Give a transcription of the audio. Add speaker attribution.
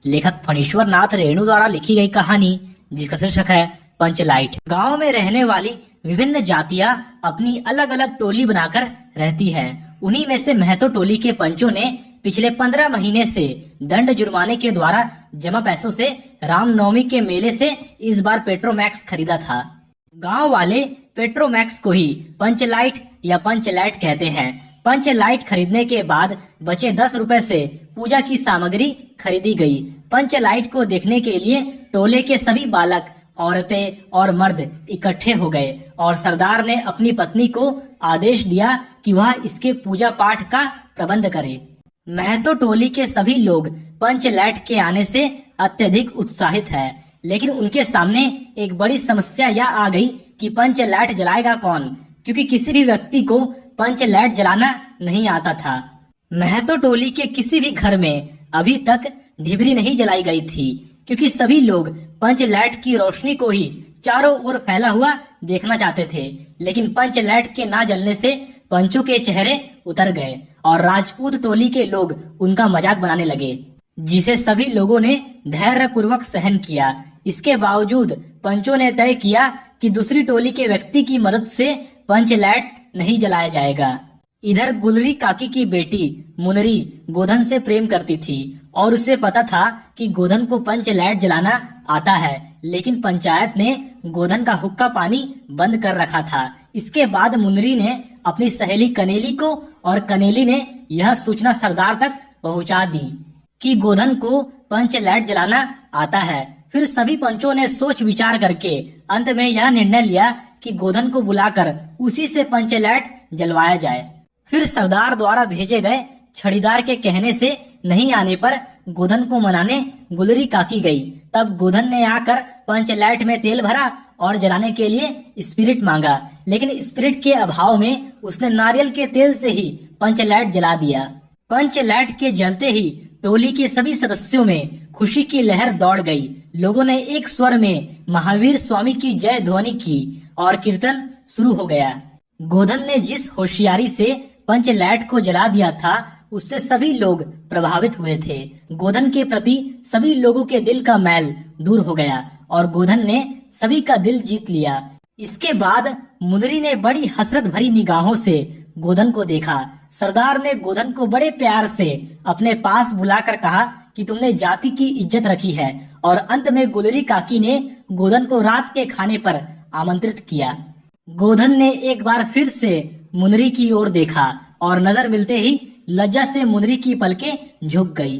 Speaker 1: लेखक फणीश्वर नाथ रेणु द्वारा लिखी गई कहानी जिसका शीर्षक है पंचलाइट। गांव में रहने वाली विभिन्न जातियां अपनी अलग अलग टोली बनाकर रहती है। उन्हीं में से महतो टोली के पंचों ने पिछले 15 महीने से दंड जुर्माने के द्वारा जमा पैसों से रामनवमी के मेले से इस बार पेट्रोमैक्स खरीदा था। गांव वाले पेट्रोमैक्स को ही पंचलाइट या पंचलैट कहते हैं। पंचलाइट खरीदने के बाद बचे 10 रुपए से पूजा की सामग्री खरीदी गई। पंचलाइट को देखने के लिए टोले के सभी बालक, औरतें और मर्द इकट्ठे हो गए और सरदार ने अपनी पत्नी को आदेश दिया कि वह इसके पूजा पाठ का प्रबंध करे। महतो टोली के सभी लोग पंचलैट के आने से अत्यधिक उत्साहित है, लेकिन उनके सामने एक बड़ी समस्या यह आ गई कि पंचलैट जलाएगा कौन, क्योंकि किसी भी व्यक्ति को पंचलैट जलाना नहीं आता था। महतो टोली के किसी भी घर में अभी तक ढिबरी नहीं जलाई गई थी, क्योंकि सभी लोग पंचलैट की रोशनी को ही चारों ओर फैला हुआ देखना चाहते थे। लेकिन पंचलैट के ना जलने से पंचों के चेहरे उतर गए और राजपूत टोली के लोग उनका मजाक बनाने लगे, जिसे सभी लोगों ने धैर्य पूर्वक सहन किया। इसके बावजूद पंचों ने तय किया कि दूसरी टोली के व्यक्ति की मदद से पंचलैट नहीं जलाया जाएगा। इधर गुलरी काकी की बेटी मुनरी गोधन से प्रेम करती थी और उसे पता था कि गोधन को पंचलैट जलाना आता है, लेकिन पंचायत ने गोधन का हुक्का पानी बंद कर रखा था। इसके बाद मुनरी ने अपनी सहेली कनेली को और कनेली ने यह सूचना सरदार तक पहुंचा दी कि गोधन को पंचलैट जलाना आता है। फिर सभी पंचों ने सोच विचार करके अंत में यह निर्णय लिया कि गोधन को बुलाकर उसी से पंचलैट जलवाया जाए। फिर सरदार द्वारा भेजे गए छड़ीदार के कहने से नहीं आने पर गोधन को मनाने गुलरी काकी गई। तब गोधन ने आकर पंचलैट में तेल भरा और जलाने के लिए स्पिरिट मांगा, लेकिन स्पिरिट के अभाव में उसने नारियल के तेल से ही पंचलैट जला दिया। पंचलैट के जलते ही टोली के सभी सदस्यों में खुशी की लहर दौड़ गई। लोगों ने एक स्वर में महावीर स्वामी की जय ध्वनि की और कीर्तन शुरू हो गया। गोधन ने जिस होशियारी से पंचलैट को जला दिया था, उससे सभी लोग प्रभावित हुए थे। गोधन के प्रति सभी लोगों के दिल का मैल दूर हो गया और गोधन ने सभी का दिल जीत लिया। इसके बाद मुनरी ने बड़ी हसरत भरी निगाहों से गोधन को देखा। सरदार ने गोधन को बड़े प्यार से अपने पास बुलाकर कहा कि तुमने जाति की इज्जत रखी है। और अंत में गुलरी काकी ने गोधन को रात के खाने पर आमंत्रित किया। गोधन ने एक बार फिर से मुनरी की ओर देखा और नजर मिलते ही लज्जा से मुनरी की पलकें झुक गई।